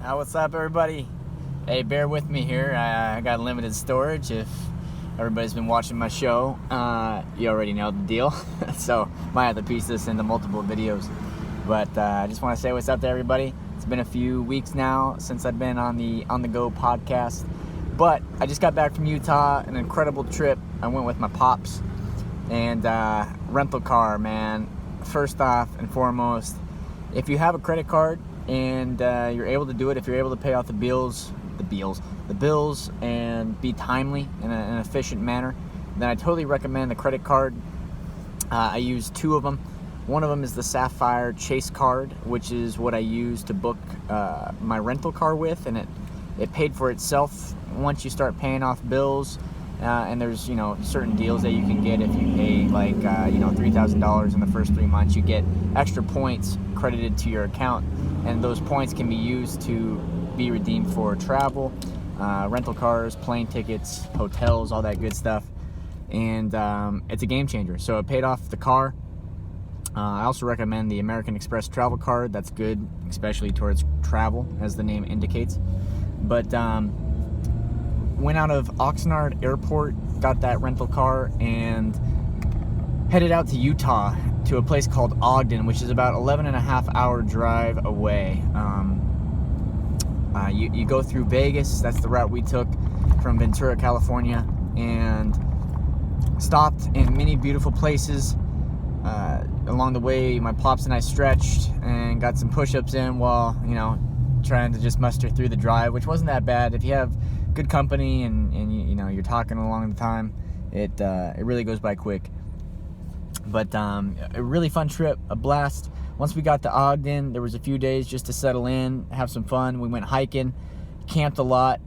What's up, everybody? Hey, bear with me here. I got limited storage. If everybody's been watching my show, you already know the deal. So might have to piece this into multiple videos. But I just want to say what's up to everybody. It's been a few weeks now since I've been on the On The Go podcast. But I just got back from Utah, an incredible trip. I went with my pops. And rental car, man. First off and foremost, if you have a credit card and you're able to do it, if you're able to pay off the bills and be timely in an efficient manner, then I totally recommend the credit card. I use two of them. One of them is the Sapphire Chase card, which is what I use to book my rental car with, and it paid for itself once you start paying off bills. And there's certain deals that you can get if you pay like $3,000 in the first 3 months. You get extra points credited to your account, and those points can be used to be redeemed for travel, rental cars, plane tickets, hotels, all that good stuff. And it's a game changer. So it paid off the car. I also recommend the American Express travel card. That's good, especially towards travel, as the name indicates. But went out of Oxnard Airport, got that rental car, and headed out to Utah to a place called Ogden, which is about 11.5-hour drive away. You go through Vegas. That's the route we took from Ventura, California, and stopped in many beautiful places. Along the way, my pops and I stretched and got some push-ups in while trying to just muster through the drive, which wasn't that bad. If you have good company and you're talking along the time, it really goes by quick. But a really fun trip, a blast. Once we got to Ogden, there was a few days just to settle in, have some fun. We went hiking, camped a lot,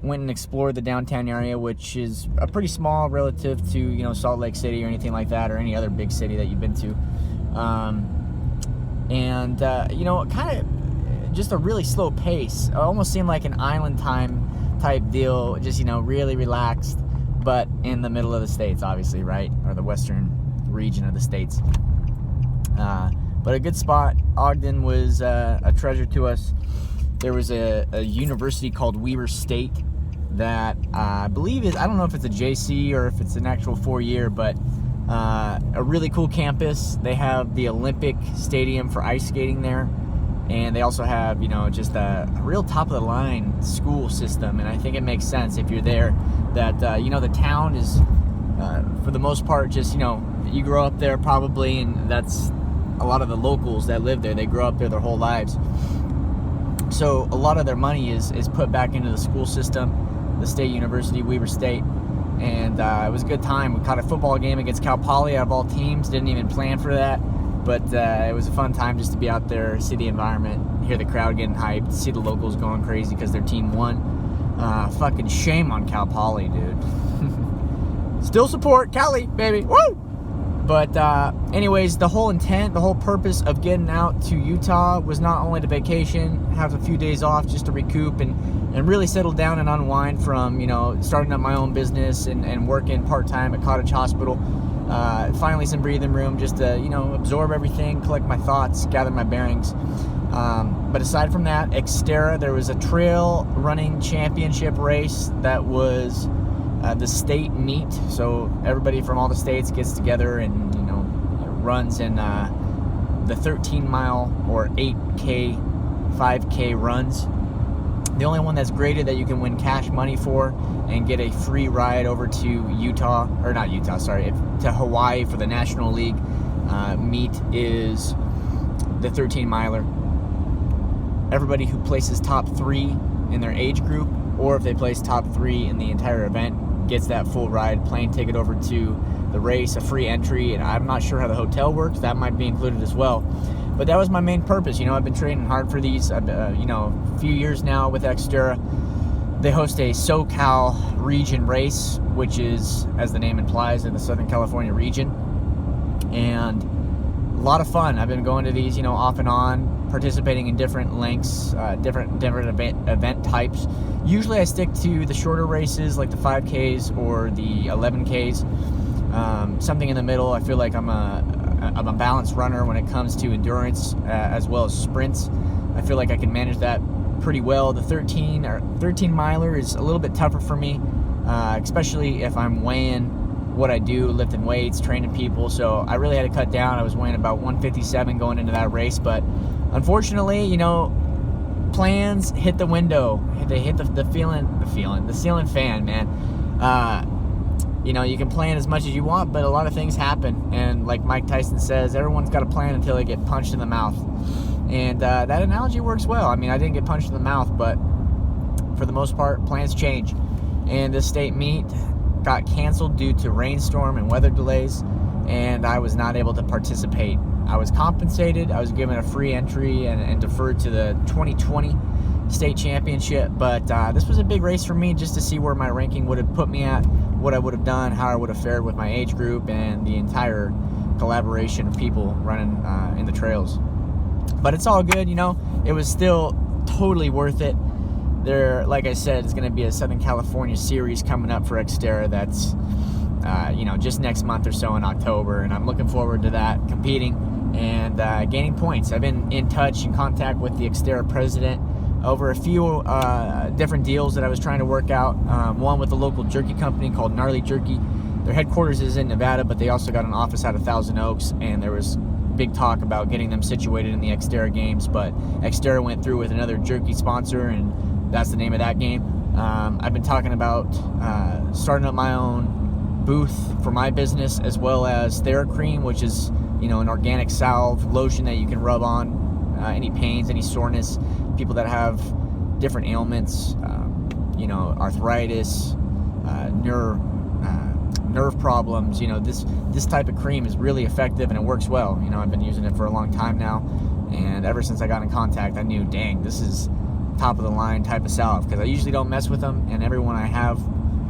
went and explored the downtown area, which is a pretty small relative to Salt Lake City or anything like that, or any other big city that you've been to. Kind of just a really slow pace. It almost seemed like an island time type deal, just really relaxed, but in the middle of the states, obviously, right, or the western region of the states. But a good spot. Ogden was a treasure to us. There was a university called Weber State that I believe is, I don't know if it's a JC or if it's an actual 4-year, but a really cool campus. They have the Olympic Stadium for ice skating there. And they also have, just a real top-of-the-line school system. And I think it makes sense if you're there that, the town is, for the most part, just, you grow up there probably, and that's a lot of the locals that live there. They grow up there their whole lives. So a lot of their money is put back into the school system, the State University, Weber State. And it was a good time. We caught a football game against Cal Poly out of all teams. Didn't even plan for that. But it was a fun time just to be out there, see the environment, hear the crowd getting hyped, see the locals going crazy because their team won. Fucking shame on Cal Poly, dude. Still support Cali, baby. Woo! But anyways, the whole intent, the whole purpose of getting out to Utah was not only to vacation, have a few days off just to recoup and really settle down and unwind from, starting up my own business and working part-time at Cottage Hospital. Finally some breathing room just to, absorb everything, collect my thoughts, gather my bearings. But aside from that, Xterra, there was a trail running championship race that was the state meet. So everybody from all the states gets together and, runs in the 13-mile or 8K, 5K runs. The only one that's graded that you can win cash money for and get a free ride over to to Hawaii for the National League meet is the 13-miler. Everybody who places top 3 in their age group, or if they place top 3 in the entire event, gets that full ride, plane ticket over to the race, a free entry, and I'm not sure how the hotel works. That might be included as well. But that was my main purpose. I've been training hard for these, a few years now with Xterra. They host a SoCal region race, which is, as the name implies, in the Southern California region. And a lot of fun. I've been going to these, off and on, participating in different lengths, different event types. Usually I stick to the shorter races, like the 5Ks or the 11Ks. Something in the middle. I feel like I'm a balanced runner when it comes to endurance as well as sprints. I feel like I can manage that pretty well. The 13 miler is a little bit tougher for me, especially if I'm weighing what I do, lifting weights, training people. So I really had to cut down. I was weighing about 157 going into that race, but unfortunately, you know, plans hit the window. They hit the ceiling fan, man. You know, you can plan as much as you want, but a lot of things happen. And like Mike Tyson says, everyone's got a plan until they get punched in the mouth. And that analogy works well. I mean, I didn't get punched in the mouth, but for the most part, plans change. And this state meet got canceled due to rainstorm and weather delays, and I was not able to participate. I was compensated. I was given a free entry and deferred to the 2020 state championship, but this was a big race for me just to see where my ranking would have put me at, what I would have done, how I would have fared with my age group, and the entire collaboration of people running in the trails. But it's all good, you know. It was still totally worth it. There, like I said, is going to be a Southern California series coming up for Xterra that's, you know, just next month or so in October, and I'm looking forward to that, competing and gaining points. I've been in touch and contact with the Xterra president over a few different deals that I was trying to work out. One with a local jerky company called Gnarly Jerky. Their headquarters is in Nevada, but they also got an office out of Thousand Oaks, and there was big talk about getting them situated in the Xterra games, but Xterra went through with another jerky sponsor, and that's the name of that game. I've been talking about starting up my own booth for my business, as well as TheraCream, which is, you know, an organic salve lotion that you can rub on any pains, any soreness, people that have different ailments, you know, arthritis, nerve problems. You know, this type of cream is really effective and it works well. You know, I've been using it for a long time now, and ever since I got in contact, I knew, dang, this is top of the line type of salve, because I usually don't mess with them, and everyone I have,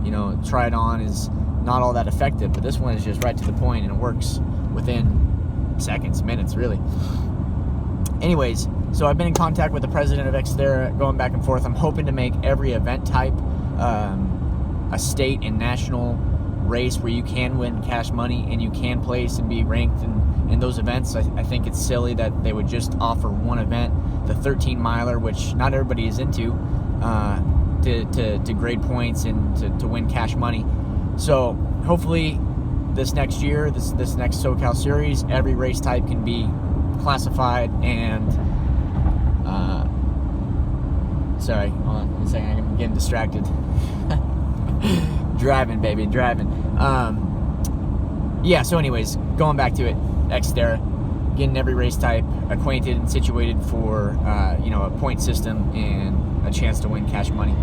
you know, tried on is not all that effective, but this one is just right to the point, and it works within seconds, minutes, really. Anyways, so I've been in contact with the president of Xterra, going back and forth. I'm hoping to make every event type a state and national race where you can win cash money and you can place and be ranked in those events. I think it's silly that they would just offer one event, the 13 miler, which not everybody is into, to grade points and to win cash money. So hopefully this next year, this next SoCal series, every race type can be classified. And sorry, hold on a second, I'm getting distracted. Driving, baby, driving. Yeah, so anyways, going back to it, Xterra, getting every race type acquainted and situated for, you know, a point system and a chance to win cash money.